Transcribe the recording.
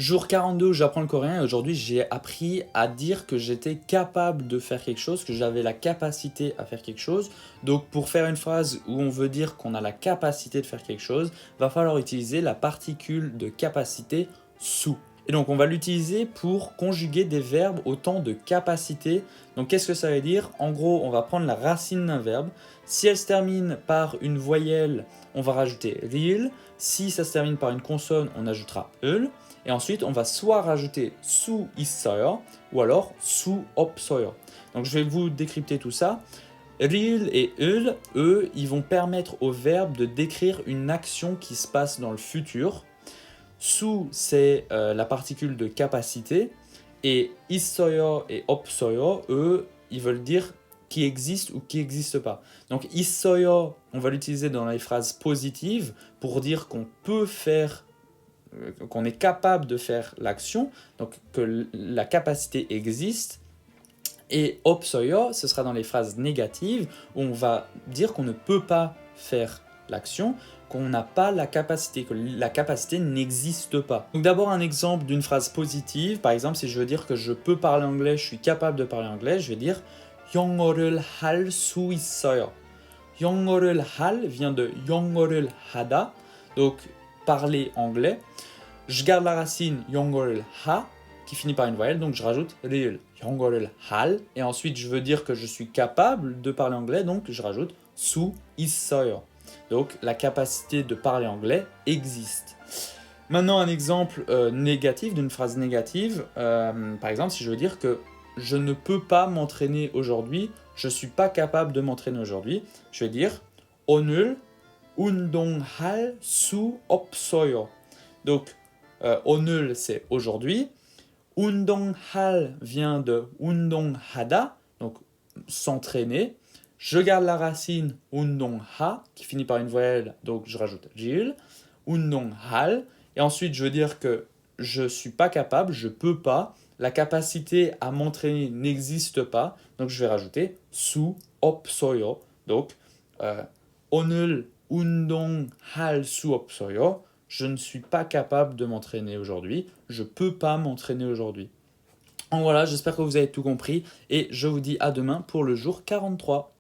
Jour 42 où j'apprends le coréen et aujourd'hui j'ai appris à dire que j'étais capable de faire quelque chose, que j'avais la capacité à faire quelque chose. Donc pour faire une phrase où on veut dire qu'on a la capacité de faire quelque chose, va falloir utiliser la particule de capacité su. Et donc on va l'utiliser pour conjuguer des verbes au temps de capacité. Donc qu'est-ce que ça veut dire? En gros, on va prendre la racine d'un verbe. Si elle se termine par une voyelle, on va rajouter ril. Si ça se termine par une consonne, on ajoutera eul. Et ensuite, on va soit rajouter su 있어요 ou alors su 없어요. Donc je vais vous décrypter tout ça. Ril et ul, eux, ils vont permettre au verbe de décrire une action qui se passe dans le futur. Su, c'est la particule de capacité. Et 있어요 et 없어요, eux, ils veulent dire qui existe ou qui n'existe pas. Donc 있어요, on va l'utiliser dans les phrases positives pour dire qu'on peut faire qu'on est capable de faire l'action, donc que la capacité existe. Et 없어요, ce sera dans les phrases négatives où on va dire qu'on ne peut pas faire l'action, qu'on n'a pas la capacité, que la capacité n'existe pas. Donc d'abord un exemple d'une phrase positive, par exemple si je veux dire que je peux parler anglais, je suis capable de parler anglais, je vais dire 영어를 할 수 있어요. 영어를 할 vient de 영어를 하다, donc parler anglais. Je garde la racine 영어를 하 qui finit par une voyelle, donc je rajoute 를, 영어를 할, et ensuite je veux dire que je suis capable de parler anglais, donc je rajoute 수 있어요. Donc la capacité de parler anglais existe. Maintenant un exemple négatif, d'une phrase négative, par exemple si je veux dire que je ne peux pas m'entraîner aujourd'hui, je ne suis pas capable de m'entraîner aujourd'hui, je vais dire 오늘 운동할 수 없어요. Donc 오늘 c'est aujourd'hui. 운동할 vient de 운동하다, donc s'entraîner. Je garde la racine 운동하 qui finit par une voyelle, donc je rajoute 질. 운동할. Et ensuite je veux dire que je ne suis pas capable, je ne peux pas. La capacité à m'entraîner n'existe pas, donc je vais rajouter 수 없어요. Donc 오늘 운동할 수 없어요. Je ne suis pas capable de m'entraîner aujourd'hui, je ne peux pas m'entraîner aujourd'hui. Donc voilà, j'espère que vous avez tout compris et je vous dis à demain pour le jour 43.